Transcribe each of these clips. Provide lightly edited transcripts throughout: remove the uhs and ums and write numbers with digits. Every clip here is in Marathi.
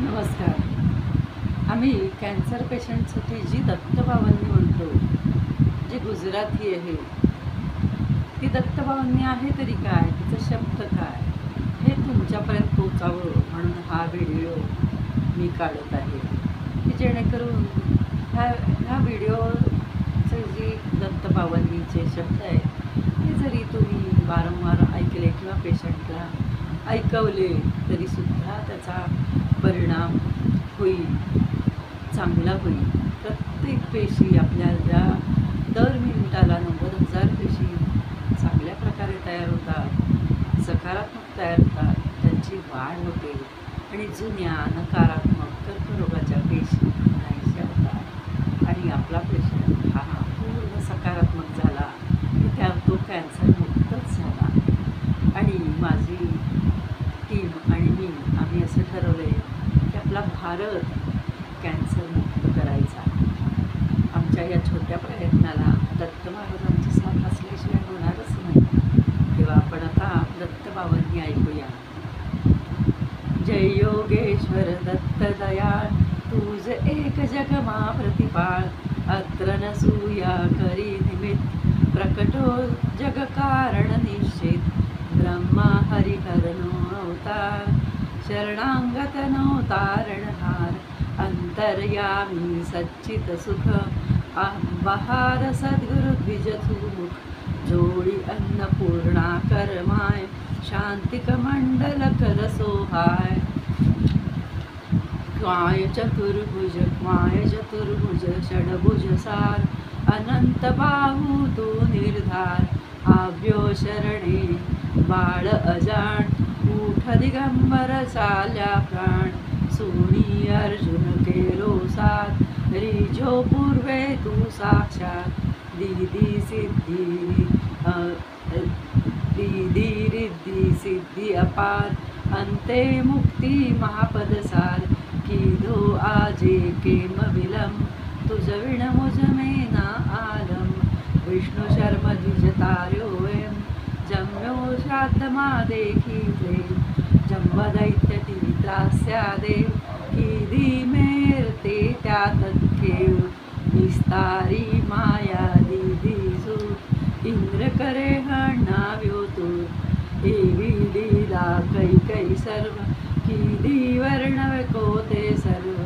नमस्कार. आम्ही कॅन्सर पेशंटसाठी जी दत्तबाबांनी म्हणतो, जी गुजराती आहे, ती दत्तबाबांनी आहे तरी काय, तिचं शब्द काय, हे तुमच्यापर्यंत पोचावं म्हणून हा व्हिडिओ मी काढत आहे, की जेणेकरून ह्या व्हिडिओचे जी दत्तबाबांनीचे शब्द आहेत, हे जरी तुम्ही वारंवार ऐकले किंवा पेशंटला ऐकवले तरीसुद्धा त्याचा परिणाम होईल, चांगला होईल. प्रत्येक पेशी आपल्या ज्या दर मिनिटाला 90,000 पेशी चांगल्या प्रकारे तयार होतात, सकारात्मक तयार होतात, त्यांची वाढ होते आणि जुन्या नकारात्मक कर्करोगाच्या पेशी नाहीशा होतात आणि आपला पेशंट हा पूर्ण सकारात्मक झाला की तो कॅन्सर मुक्तच झाला. आणि माझी टीम आणि मी आम्ही असं ठरवलं आहे की आपला भारत कॅन्सर मुक्त करायचा. आमच्या या छोट्या प्रयत्नाला दत्त महाराजांची साथ असल्याशिवाय होणारच नाही. तेव्हा आपण आता दत्तबाबांनी ऐकूया. जय योगेश्वर दत्त दयाळ, तुझ एक जगमा प्रतिपाळ, अत्र नसूया करी निमित्त, प्रकटो जग कारण निश्चित, ब्रह्मा हरिहरनो अवतार, शरणांगतनो तारणहार, अंतर्यामी सच्चित सुख, बहार सद्गुरु द्विजतुमुख, जोडी अन्नपूर्णा करमाय, शांतिक मंडल कर सोहाय, माय चतुर्भुज षडभुज सार, अनंत बाहू तू निर्धार, आव्यो शरणे बाळ अजाण, उठ दिगंबर चाल्या प्राण, सोनी अर्जुन केलो साथ, रिजो पूर्वे तू साक्षात, दीदी रिद्धी सिद्धी अपार, अंते मुक्ती महापद सार, कीधो आजे केम विलम, तुझ विण मुझ में ना आलम, विष्णु शर्म द्विज तार्योयम, जम्यो श्राद्धमा देखिले, जम्ब दैत्य त्रास्या देव, कीधी मेरते त्यात खेळ, विस्तारी माया दीदी सूत, इंद्र करे हणाव्यो तूर, एवी लीला कै सर्व, कीधी वर्णव कोते सर्व,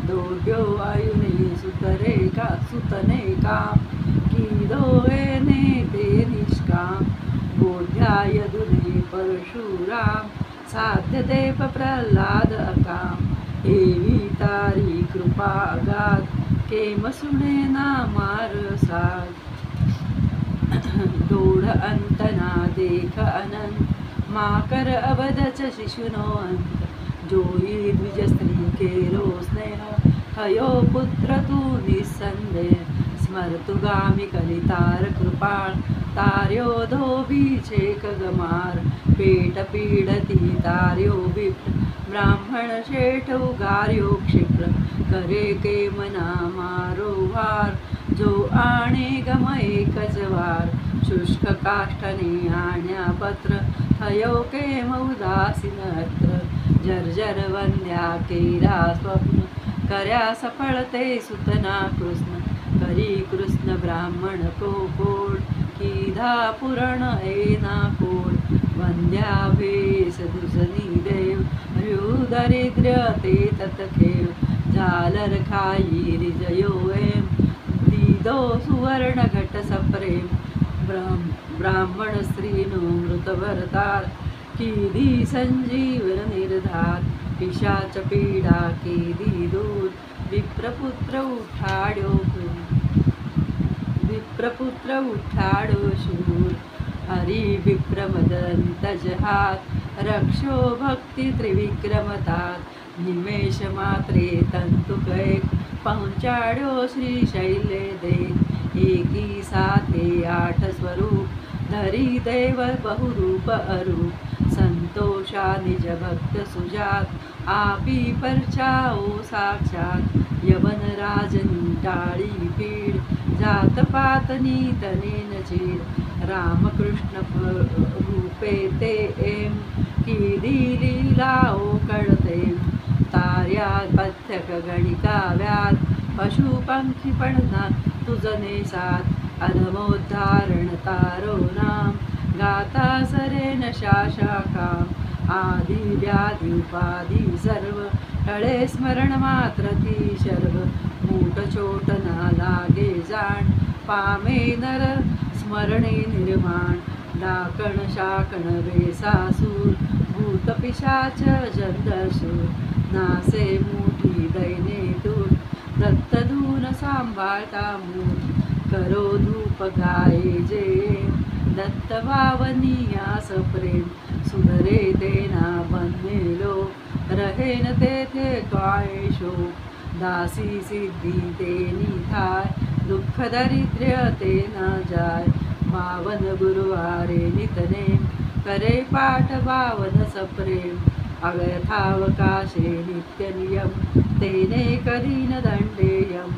दोघ्यो आयुने सुतने काम, कीधोने ते निष्काम, बोध्याय दुने परशुराम, साध्य देव प्रल्हाद अकाम, एवी तारी कृपा अगाध, केम सुने ना मार साध, दोढ अंत ना देख अनंत, माकर अवधच शिशुनो अंत, जोई द्विज स्त्री केरो स्नेह, हयो पुत्र तू निसंदेह, स्मर्तुगामी कलितार कृपाळ, तार्यो धोबीचे गमार, पेट पीडती तार्यो विप्र, ब्राह्मण शेठ उगार्यो क्षिप्र, करे के मना मारो वार, जो आणे गम एकच वार, शुष्क काष्ठने आण्या पत्र, थयो केम उदासीन अत्र, जर्जर वंद्या केला स्वप्न, कर्या सफळते सुतना कृष्ण, करी कृष्ण ब्राह्मण को कोड, कीधा पुरण ऐना कोड, वंद्या भेस दुसनी देव, दरिद्र्य ते ततखेव, झालर खाई रिजयो एम, दीदो सुवर्ण घट सप्रेम, ब्राह्मण स्त्रीनो मृत भरतार, कीधी संजीवन निर्धार, पिशाच पीडा केदी दूर, विप्रपुत्र उठाडो शूर, हरी विक्रमदंत जहात, रक्षो भक्ती त्रिविक्रमतात, निमेष मात्रे तंतुक एक, पहुंचाड्यो श्री शैले देव, एकी साथे आठ स्वरूप, धरी देव बहुरूप अरूप, संतोषा निज भक्त सुजात, आपी परचाओ साक्षात, यवन राजनी टाळी पीड, जात पातनी तनेन चीड, रामकृष्ण रूपे ते एम, कीधी लीला ओ कळते, तार्या या पथ्यक गणिका व्यात पशुपंखी पडना तुझने साथ अधमोद्धारण तारो नाम गाता सरेन शाशाकाम आदि व्याधी उपाधी सर्व टळे स्मरण मात्र ती शर्व मूठ छोट ना लागे जाण पामे नर स्मरणे निर्माण डाकण शाकण वेसासूर भूत पिशाच जंदसूर नासे मुठी दैने दूर दत्तदून सांभाळता मूठ करो धूप गाये जे दत्त भावनियास प्रेम सुधरे तेना बनमेलो रहेन तेथे काय शोक दासी सिद्धी तेनी थाय दुःख दारिद्र्य ते न जाय बावन गुरुवारे नितनेम करे पाठ बावन सप्रेम अव्यथावकाशे नित्य नियम तेने करीन दंडेयम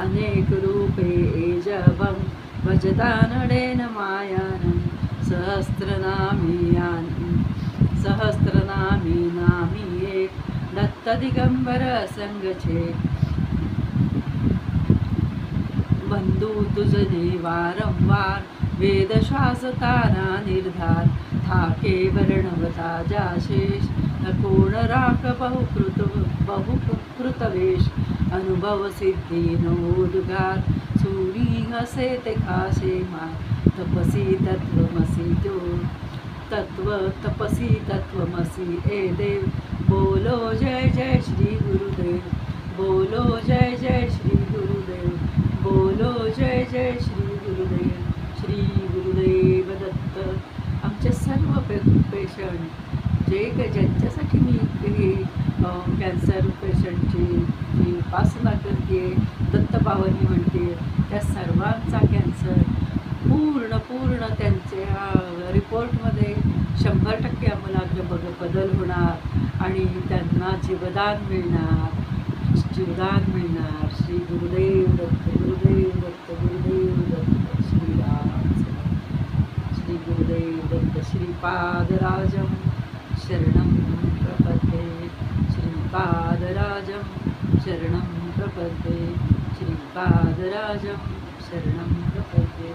अनेक रूपे एजभं भजतानडेन मायानं सहस्त्रनामी नामी एक दत्त दिगंबर संग छे बंधू तुझने वारंवार वेद श्वास तारा निर्धार थाके वर्णवता जाशेष कोण राख बहुकृत वेश अनुभव सिद्धी नोद्गार सूरी हसे ते खाशे माय तपसी तत्वमसी जो तपसी तत्वमसी ए देव बोलो जय जय श्री गुरुदेव बोलो जय जय श्री गुरुदेव बोलो जय जय श्री गुरुदेव दत्त. आमचे सर्व पेशंट ज्यांच्यासाठी मी हे कॅन्सर पेशंटची जी उपासना करते दत्तभावानी म्हणते त्या सर्वांचा कॅन्सर पूर्ण त्यांच्या रिपोर्टमध्ये 100% आम्हाला बदल होणार आणि त्यांना जीवदान मिळणार. श्री गुरुदेव दत्त गुरुदेव दत्त गुरुदेव दत्त श्रीराम श्री गुरुदेव दत्त श्रीपादराजं शरणं प्रपद्ये श्रीपादराजं शरणं प्रपद्ये श्रीपादराजं शरणं प्रपद्ये.